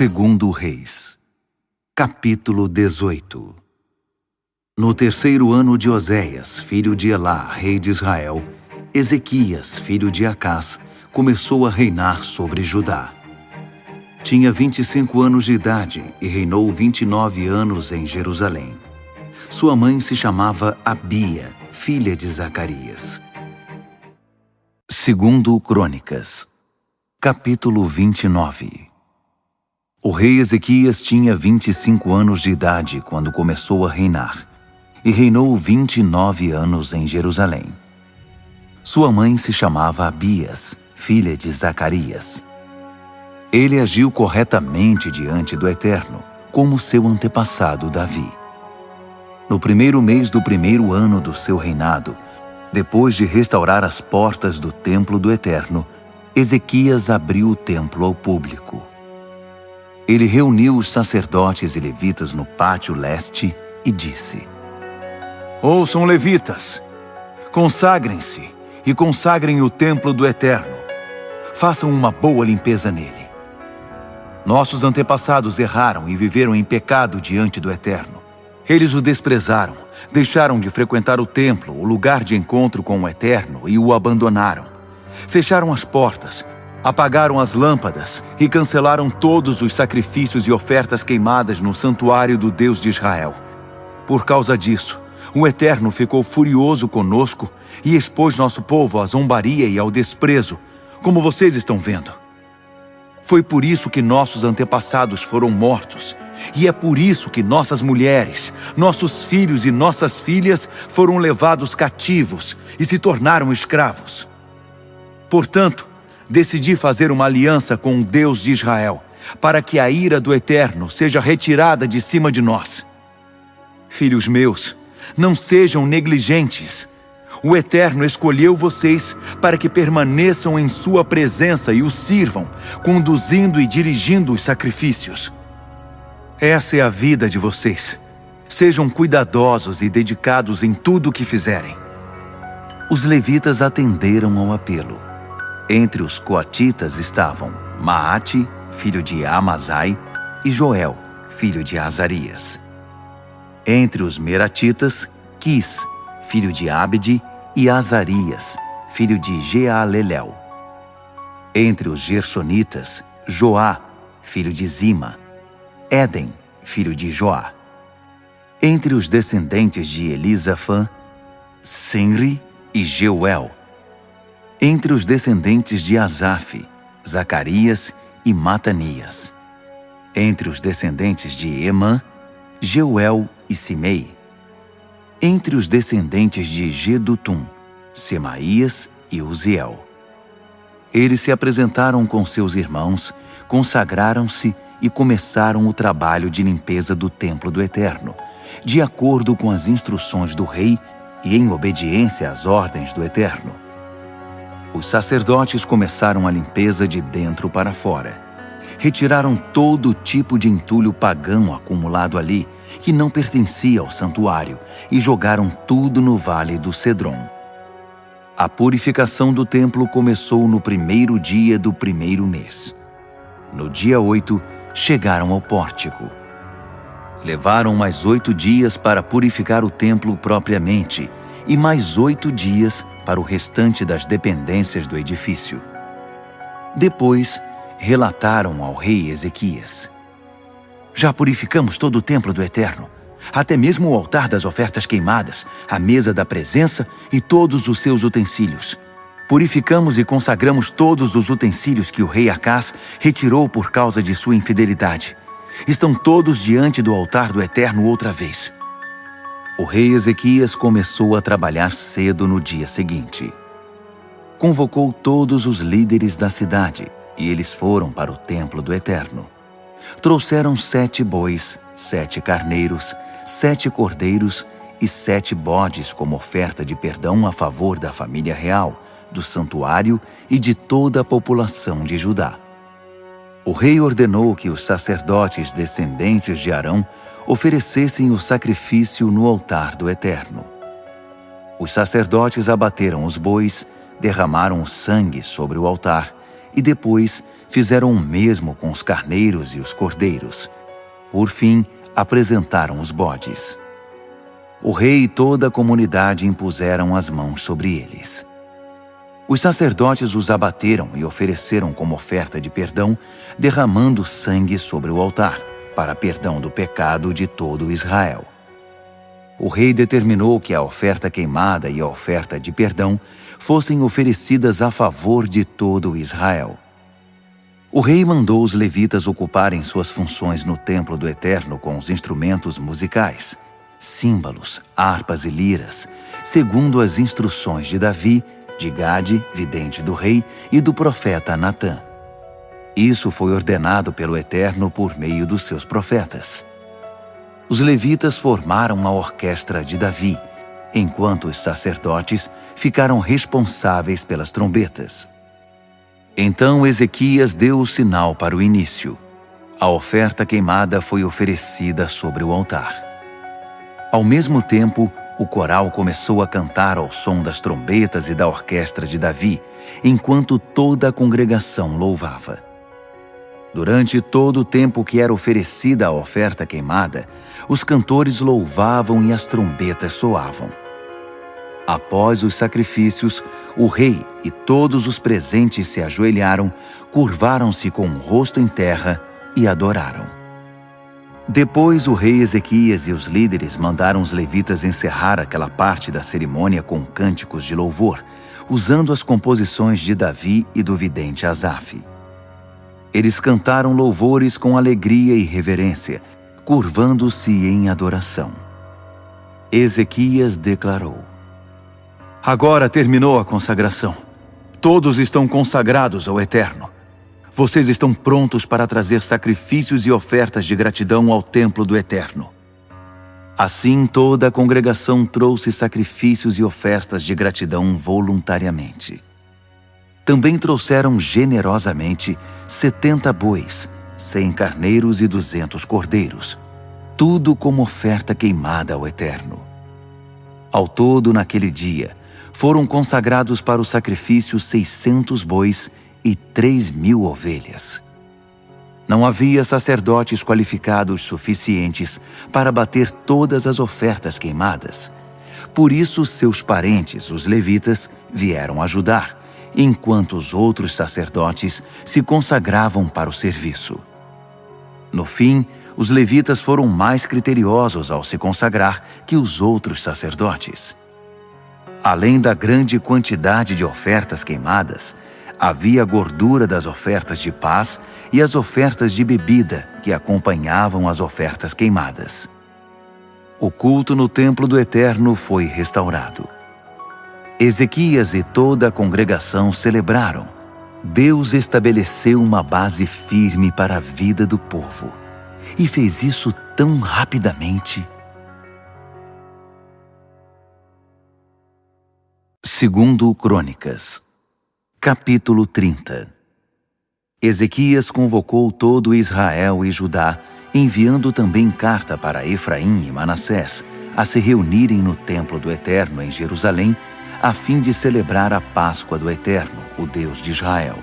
Segundo Reis, capítulo 18. No terceiro ano de Oséias, filho de Elá, rei de Israel, Ezequias, filho de Acás, começou a reinar sobre Judá. Tinha 25 anos de idade e reinou 29 anos em Jerusalém. Sua mãe se chamava Abia, filha de Zacarias. Segundo Crônicas, capítulo 29. O rei Ezequias tinha 25 anos de idade quando começou a reinar, e reinou 29 anos em Jerusalém. Sua mãe se chamava Abias, filha de Zacarias. Ele agiu corretamente diante do Eterno, como seu antepassado Davi. No primeiro mês do primeiro ano do seu reinado, depois de restaurar as portas do templo do Eterno, Ezequias abriu o templo ao público. Ele reuniu os sacerdotes e levitas no pátio leste e disse: Ouçam, levitas, consagrem-se e consagrem o templo do Eterno. Façam uma boa limpeza nele. Nossos antepassados erraram e viveram em pecado diante do Eterno. Eles o desprezaram, deixaram de frequentar o templo, o lugar de encontro com o Eterno, e o abandonaram. Fecharam as portas, apagaram as lâmpadas e cancelaram todos os sacrifícios e ofertas queimadas no santuário do Deus de Israel. Por causa disso, o Eterno ficou furioso conosco e expôs nosso povo à zombaria e ao desprezo, como vocês estão vendo. Foi por isso que nossos antepassados foram mortos, e é por isso que nossas mulheres, nossos filhos e nossas filhas foram levados cativos e se tornaram escravos. Portanto, decidi fazer uma aliança com o Deus de Israel, para que a ira do Eterno seja retirada de cima de nós. Filhos meus, não sejam negligentes. O Eterno escolheu vocês para que permaneçam em sua presença e o sirvam, conduzindo e dirigindo os sacrifícios. Essa é a vida de vocês. Sejam cuidadosos e dedicados em tudo o que fizerem. Os levitas atenderam ao apelo. Entre os coatitas estavam Maate, filho de Amazai, e Joel, filho de Azarias. Entre os meratitas, Quis, filho de Abde, e Azarias, filho de Jealeléu. Entre os gersonitas, Joá, filho de Zima, Éden, filho de Joá. Entre os descendentes de Elisafã, Sinri e Jeuel. Entre os descendentes de Asaf, Zacarias e Matanias. Entre os descendentes de Emã, Jeuel e Simei. Entre os descendentes de Gedutum, Semaías e Uziel. Eles se apresentaram com seus irmãos, consagraram-se e começaram o trabalho de limpeza do templo do Eterno, de acordo com as instruções do rei e em obediência às ordens do Eterno. Os sacerdotes começaram a limpeza de dentro para fora. Retiraram todo tipo de entulho pagão acumulado ali, que não pertencia ao santuário, e jogaram tudo no vale do Cedron. A purificação do templo começou no primeiro dia do primeiro mês. No dia 8, chegaram ao pórtico. Levaram mais 8 dias para purificar o templo propriamente, e mais 8 dias para o restante das dependências do edifício. Depois, relataram ao rei Ezequias: Já purificamos todo o templo do Eterno, até mesmo o altar das ofertas queimadas, a mesa da presença e todos os seus utensílios. Purificamos e consagramos todos os utensílios que o rei Acás retirou por causa de sua infidelidade. Estão todos diante do altar do Eterno outra vez. O rei Ezequias começou a trabalhar cedo no dia seguinte. Convocou todos os líderes da cidade, e eles foram para o templo do Eterno. Trouxeram 7 bois, 7 carneiros, 7 cordeiros e 7 bodes como oferta de perdão a favor da família real, do santuário e de toda a população de Judá. O rei ordenou que os sacerdotes descendentes de Arão oferecessem o sacrifício no altar do Eterno. Os sacerdotes abateram os bois, derramaram o sangue sobre o altar e depois fizeram o mesmo com os carneiros e os cordeiros. Por fim, apresentaram os bodes. O rei e toda a comunidade impuseram as mãos sobre eles. Os sacerdotes os abateram e ofereceram como oferta de perdão, derramando sangue sobre o altar, para perdão do pecado de todo Israel. O rei determinou que a oferta queimada e a oferta de perdão fossem oferecidas a favor de todo Israel. O rei mandou os levitas ocuparem suas funções no templo do Eterno com os instrumentos musicais, símbolos, harpas e liras, segundo as instruções de Davi, de Gade, vidente do rei, e do profeta Natã. Isso foi ordenado pelo Eterno por meio dos seus profetas. Os levitas formaram a orquestra de Davi, enquanto os sacerdotes ficaram responsáveis pelas trombetas. Então Ezequias deu o sinal para o início. A oferta queimada foi oferecida sobre o altar. Ao mesmo tempo, o coral começou a cantar ao som das trombetas e da orquestra de Davi, enquanto toda a congregação louvava. Durante todo o tempo que era oferecida a oferta queimada, os cantores louvavam e as trombetas soavam. Após os sacrifícios, o rei e todos os presentes se ajoelharam, curvaram-se com o rosto em terra e adoraram. Depois o rei Ezequias e os líderes mandaram os levitas encerrar aquela parte da cerimônia com cânticos de louvor, usando as composições de Davi e do vidente Asaf. Eles cantaram louvores com alegria e reverência, curvando-se em adoração. Ezequias declarou: Agora terminou a consagração. Todos estão consagrados ao Eterno. Vocês estão prontos para trazer sacrifícios e ofertas de gratidão ao templo do Eterno. Assim, toda a congregação trouxe sacrifícios e ofertas de gratidão voluntariamente. Também trouxeram generosamente 70 bois, 100 carneiros e 200 cordeiros, tudo como oferta queimada ao Eterno. Ao todo, naquele dia, foram consagrados para o sacrifício 600 bois e 3.000 ovelhas. Não havia sacerdotes qualificados suficientes para bater todas as ofertas queimadas. Por isso, seus parentes, os levitas, vieram ajudar, enquanto os outros sacerdotes se consagravam para o serviço. No fim, os levitas foram mais criteriosos ao se consagrar que os outros sacerdotes. Além da grande quantidade de ofertas queimadas, havia a gordura das ofertas de paz e as ofertas de bebida que acompanhavam as ofertas queimadas. O culto no templo do Eterno foi restaurado. Ezequias e toda a congregação celebraram. Deus estabeleceu uma base firme para a vida do povo. E fez isso tão rapidamente. Segundo Crônicas, capítulo 30. Ezequias convocou todo Israel e Judá, enviando também carta para Efraim e Manassés, a se reunirem no templo do Eterno em Jerusalém, a fim de celebrar a Páscoa do Eterno, o Deus de Israel.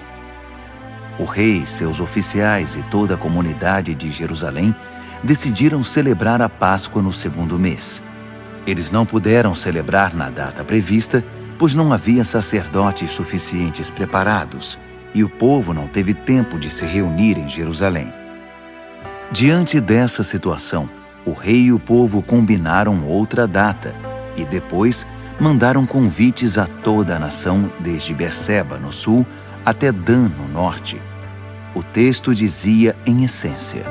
O rei, seus oficiais e toda a comunidade de Jerusalém decidiram celebrar a Páscoa no segundo mês. Eles não puderam celebrar na data prevista, pois não havia sacerdotes suficientes preparados, e o povo não teve tempo de se reunir em Jerusalém. Diante dessa situação, o rei e o povo combinaram outra data, e depois mandaram convites a toda a nação, desde Berseba, no sul, até Dan, no norte. O texto dizia, em essência: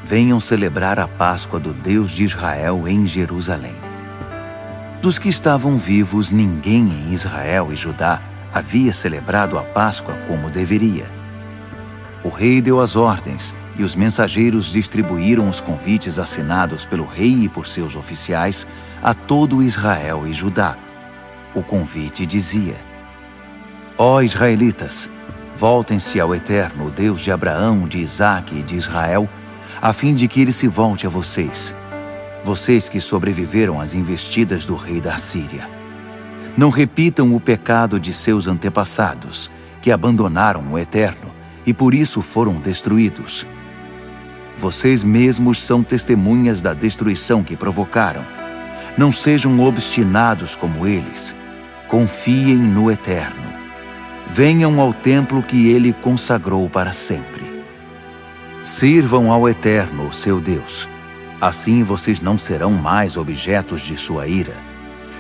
venham celebrar a Páscoa do Deus de Israel em Jerusalém. Dos que estavam vivos, ninguém em Israel e Judá havia celebrado a Páscoa como deveria. O rei deu as ordens, e os mensageiros distribuíram os convites assinados pelo rei e por seus oficiais a todo Israel e Judá. O convite dizia: Ó israelitas, voltem-se ao Eterno, o Deus de Abraão, de Isaque e de Israel, a fim de que ele se volte a vocês, vocês que sobreviveram às investidas do rei da Assíria. Não repitam o pecado de seus antepassados, que abandonaram o Eterno, e por isso foram destruídos. Vocês mesmos são testemunhas da destruição que provocaram. Não sejam obstinados como eles. Confiem no Eterno. Venham ao templo que Ele consagrou para sempre. Sirvam ao Eterno, seu Deus. Assim vocês não serão mais objetos de sua ira.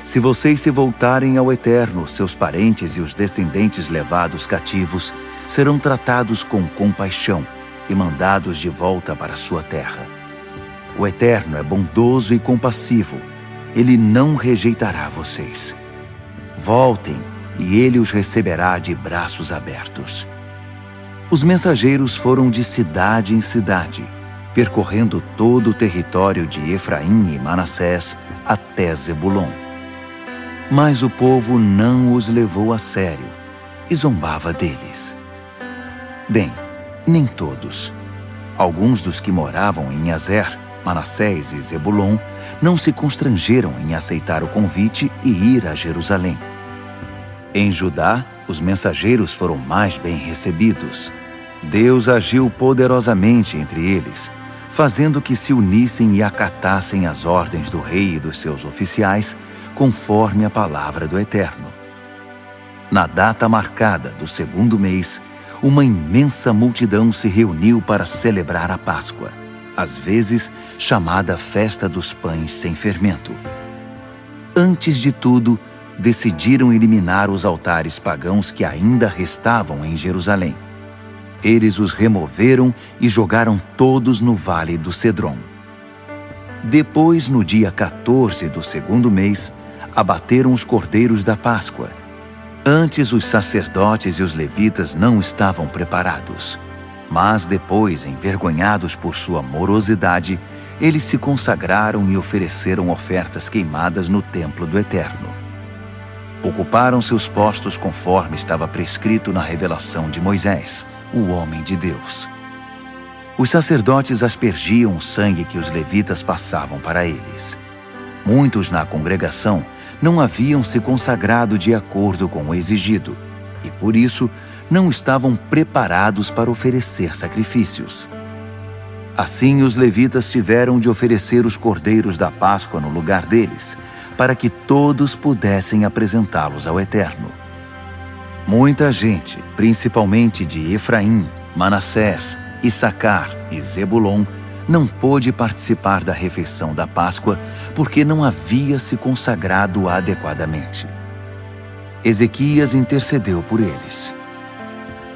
Se vocês se voltarem ao Eterno, seus parentes e os descendentes levados cativos serão tratados com compaixão e mandados de volta para sua terra. O Eterno é bondoso e compassivo. Ele não rejeitará vocês. Voltem, e Ele os receberá de braços abertos. Os mensageiros foram de cidade em cidade, percorrendo todo o território de Efraim e Manassés até Zebulon. Mas o povo não os levou a sério e zombava deles. Bem, nem todos. Alguns dos que moravam em Azer, Manassés e Zebulon não se constrangeram em aceitar o convite e ir a Jerusalém. Em Judá, os mensageiros foram mais bem recebidos. Deus agiu poderosamente entre eles, fazendo que se unissem e acatassem as ordens do rei e dos seus oficiais, conforme a palavra do Eterno. Na data marcada do 2º mês, uma imensa multidão se reuniu para celebrar a Páscoa, às vezes chamada Festa dos Pães Sem Fermento. Antes de tudo, decidiram eliminar os altares pagãos que ainda restavam em Jerusalém. Eles os removeram e jogaram todos no Vale do Cedron. Depois, no dia 14 do 2º mês, abateram os cordeiros da Páscoa. Antes, os sacerdotes e os levitas não estavam preparados. Mas depois, envergonhados por sua morosidade, eles se consagraram e ofereceram ofertas queimadas no templo do Eterno. Ocuparam seus postos conforme estava prescrito na revelação de Moisés, o homem de Deus. Os sacerdotes aspergiam o sangue que os levitas passavam para eles. Muitos na congregação não haviam se consagrado de acordo com o exigido, e por isso não estavam preparados para oferecer sacrifícios. Assim, os levitas tiveram de oferecer os cordeiros da Páscoa no lugar deles, para que todos pudessem apresentá-los ao Eterno. Muita gente, principalmente de Efraim, Manassés, Issacar e Zebulon, não pôde participar da refeição da Páscoa porque não havia se consagrado adequadamente. Ezequias intercedeu por eles.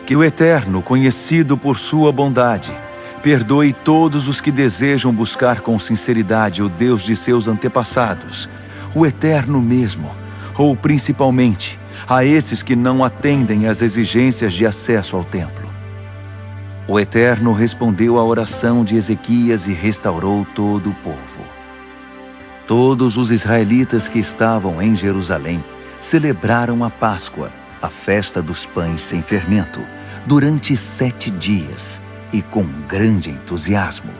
Que o Eterno, conhecido por sua bondade, perdoe todos os que desejam buscar com sinceridade o Deus de seus antepassados, o Eterno mesmo, ou principalmente a esses que não atendem às exigências de acesso ao templo. O Eterno respondeu à oração de Ezequias e restaurou todo o povo. Todos os israelitas que estavam em Jerusalém celebraram a Páscoa, a festa dos pães sem fermento, durante 7 dias e com grande entusiasmo.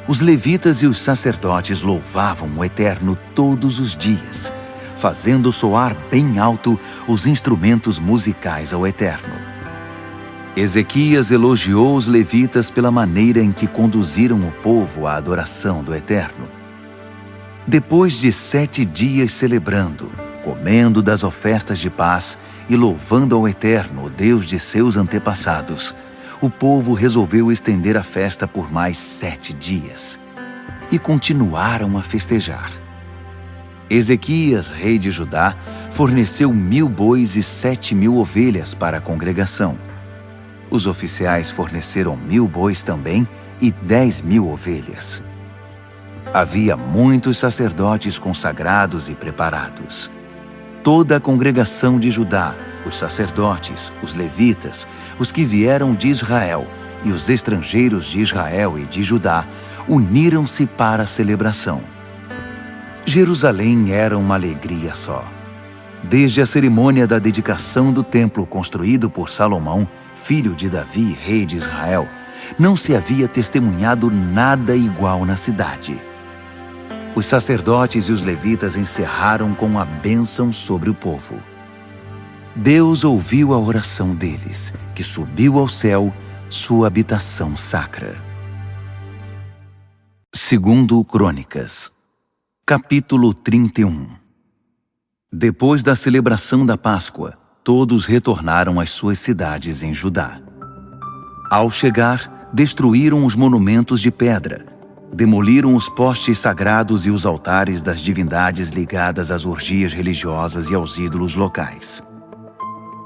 Os levitas e os sacerdotes louvavam o Eterno todos os dias, fazendo soar bem alto os instrumentos musicais ao Eterno. Ezequias elogiou os levitas pela maneira em que conduziram o povo à adoração do Eterno. Depois de 7 dias celebrando, comendo das ofertas de paz e louvando ao Eterno, o Deus de seus antepassados, o povo resolveu estender a festa por mais 7 dias. E continuaram a festejar. Ezequias, rei de Judá, forneceu 1000 bois e 7.000 ovelhas para a congregação. Os oficiais forneceram 1000 bois também e 10.000 ovelhas. Havia muitos sacerdotes consagrados e preparados. Toda a congregação de Judá, os sacerdotes, os levitas, os que vieram de Israel e os estrangeiros de Israel e de Judá, uniram-se para a celebração. Jerusalém era uma alegria só. Desde a cerimônia da dedicação do templo construído por Salomão, filho de Davi, rei de Israel, não se havia testemunhado nada igual na cidade. Os sacerdotes e os levitas encerraram com a bênção sobre o povo. Deus ouviu a oração deles, que subiu ao céu, sua habitação sacra. Segundo Crônicas, capítulo 31. Depois da celebração da Páscoa, todos retornaram às suas cidades em Judá. Ao chegar, destruíram os monumentos de pedra, demoliram os postes sagrados e os altares das divindades ligadas às orgias religiosas e aos ídolos locais.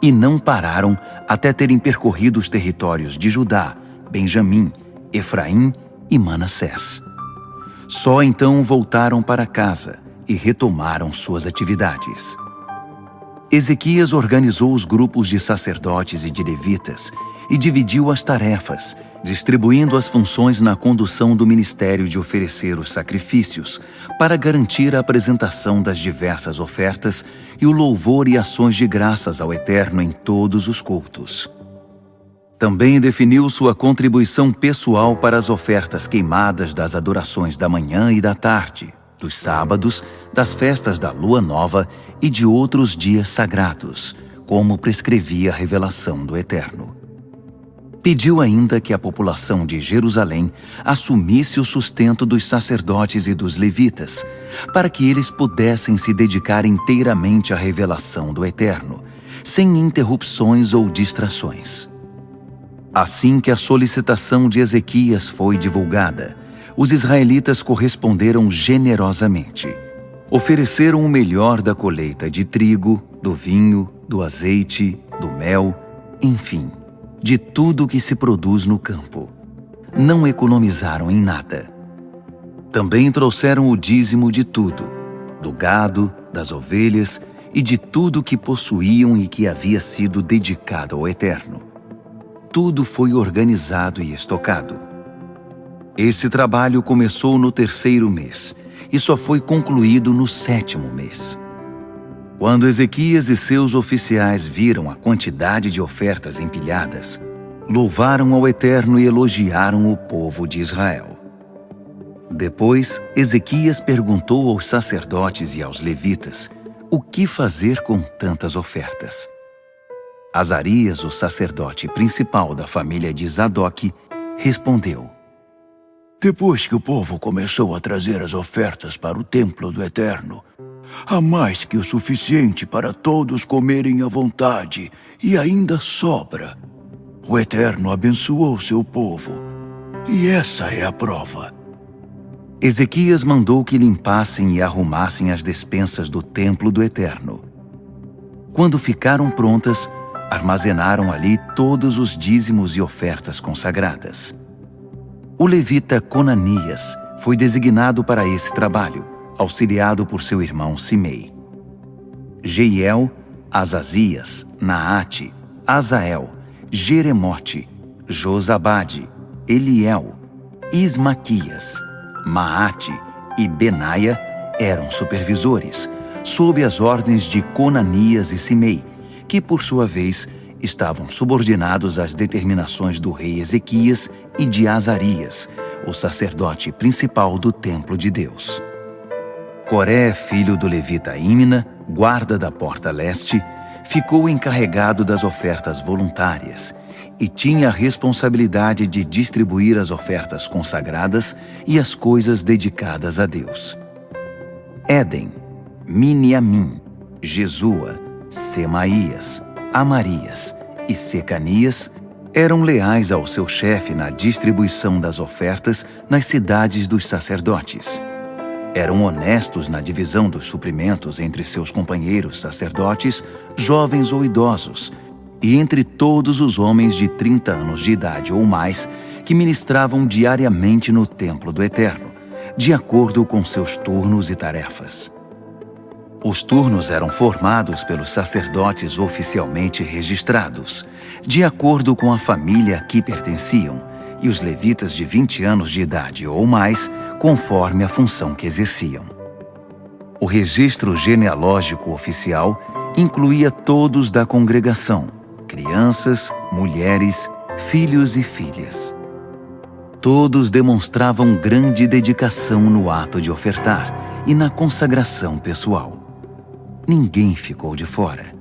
E não pararam até terem percorrido os territórios de Judá, Benjamim, Efraim e Manassés. Só então voltaram para casa e retomaram suas atividades. Ezequias organizou os grupos de sacerdotes e de levitas e dividiu as tarefas, distribuindo as funções na condução do ministério de oferecer os sacrifícios, para garantir a apresentação das diversas ofertas e o louvor e ações de graças ao Eterno em todos os cultos. Também definiu sua contribuição pessoal para as ofertas queimadas das adorações da manhã e da tarde, dos sábados, das festas da lua nova e de outros dias sagrados, como prescrevia a revelação do Eterno. Pediu ainda que a população de Jerusalém assumisse o sustento dos sacerdotes e dos levitas, para que eles pudessem se dedicar inteiramente à revelação do Eterno, sem interrupções ou distrações. Assim que a solicitação de Ezequias foi divulgada, os israelitas corresponderam generosamente. Ofereceram o melhor da colheita de trigo, do vinho, do azeite, do mel, enfim, de tudo que se produz no campo. Não economizaram em nada. Também trouxeram o dízimo de tudo, do gado, das ovelhas e de tudo que possuíam e que havia sido dedicado ao Eterno. Tudo foi organizado e estocado. Esse trabalho começou no 3º mês e só foi concluído no 7º mês. Quando Ezequias e seus oficiais viram a quantidade de ofertas empilhadas, louvaram ao Eterno e elogiaram o povo de Israel. Depois, Ezequias perguntou aos sacerdotes e aos levitas o que fazer com tantas ofertas. Azarias, o sacerdote principal da família de Zadok, respondeu: Depois que o povo começou a trazer as ofertas para o templo do Eterno, há mais que o suficiente para todos comerem à vontade e ainda sobra. O Eterno abençoou seu povo, e essa é a prova. Ezequias mandou que limpassem e arrumassem as despensas do templo do Eterno. Quando ficaram prontas, armazenaram ali todos os dízimos e ofertas consagradas. O levita Conanias foi designado para esse trabalho, auxiliado por seu irmão Simei. Jeiel, Azazias, Naate, Azael, Jeremote, Josabade, Eliel, Ismaquias, Maate e Benaia eram supervisores, sob as ordens de Conanias e Simei, que, por sua vez, estavam subordinados às determinações do rei Ezequias e de Azarias, o sacerdote principal do templo de Deus. Coré, filho do levita Ímna, guarda da porta leste, ficou encarregado das ofertas voluntárias e tinha a responsabilidade de distribuir as ofertas consagradas e as coisas dedicadas a Deus. Éden, Miniamim, Jesua, Semaías, Amarias e Secanias eram leais ao seu chefe na distribuição das ofertas nas cidades dos sacerdotes. Eram honestos na divisão dos suprimentos entre seus companheiros sacerdotes, jovens ou idosos, e entre todos os homens de 30 anos de idade ou mais que ministravam diariamente no templo do Eterno, de acordo com seus turnos e tarefas. Os turnos eram formados pelos sacerdotes oficialmente registrados, de acordo com a família a que pertenciam, e os levitas de 20 anos de idade ou mais, conforme a função que exerciam. O registro genealógico oficial incluía todos da congregação, crianças, mulheres, filhos e filhas. Todos demonstravam grande dedicação no ato de ofertar e na consagração pessoal. Ninguém ficou de fora.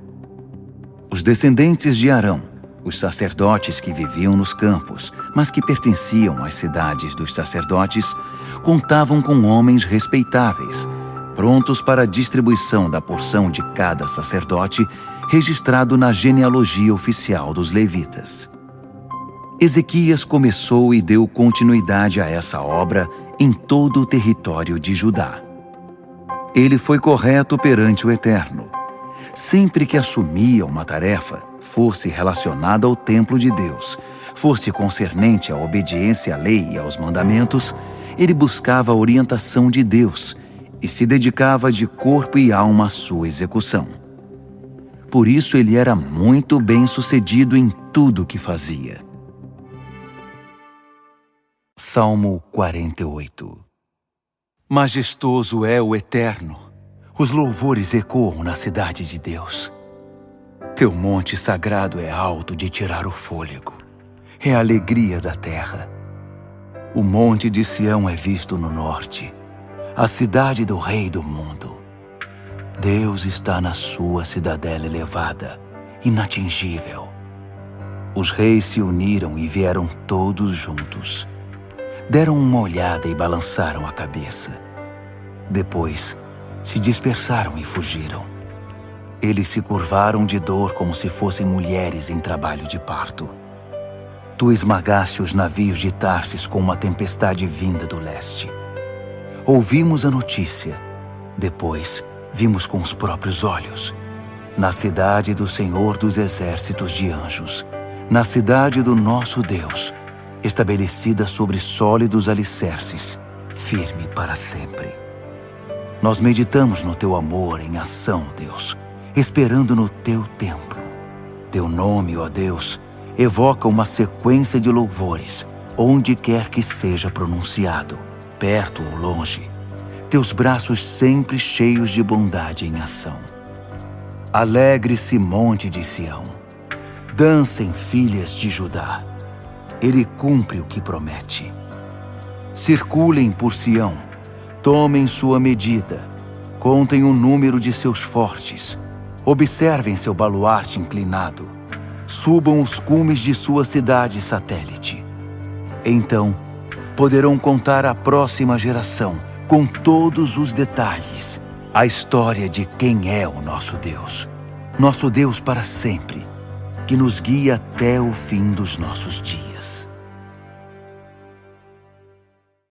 Os descendentes de Arão, os sacerdotes que viviam nos campos, mas que pertenciam às cidades dos sacerdotes, contavam com homens respeitáveis, prontos para a distribuição da porção de cada sacerdote, registrado na genealogia oficial dos levitas. Ezequias começou e deu continuidade a essa obra em todo o território de Judá. Ele foi correto perante o Eterno. Sempre que assumia uma tarefa, fosse relacionada ao templo de Deus, fosse concernente à obediência à lei e aos mandamentos, ele buscava a orientação de Deus e se dedicava de corpo e alma à sua execução. Por isso ele era muito bem-sucedido em tudo o que fazia. Salmo 48. Majestoso é o Eterno. Os louvores ecoam na cidade de Deus. Teu monte sagrado é alto de tirar o fôlego. É a alegria da terra. O monte de Sião é visto no norte, a cidade do Rei do mundo. Deus está na sua cidadela elevada, inatingível. Os reis se uniram e vieram todos juntos. Deram uma olhada e balançaram a cabeça. Depois, se dispersaram e fugiram. Eles se curvaram de dor como se fossem mulheres em trabalho de parto. Tu esmagaste os navios de Tarsis com uma tempestade vinda do leste. Ouvimos a notícia. Depois, vimos com os próprios olhos. Na cidade do Senhor dos exércitos de anjos, na cidade do nosso Deus, estabelecida sobre sólidos alicerces, firme para sempre. Nós meditamos no teu amor em ação, Deus, esperando no teu templo. Teu nome, ó Deus, evoca uma sequência de louvores, onde quer que seja pronunciado, perto ou longe. Teus braços sempre cheios de bondade em ação. Alegre-se, monte de Sião. Dancem, filhas de Judá. Ele cumpre o que promete. Circulem por Sião. Tomem sua medida. Contem o número de seus fortes. Observem seu baluarte inclinado. Subam os cumes de sua cidade satélite. Então, poderão contar à próxima geração, com todos os detalhes, a história de quem é o nosso Deus para sempre, que nos guia até o fim dos nossos dias.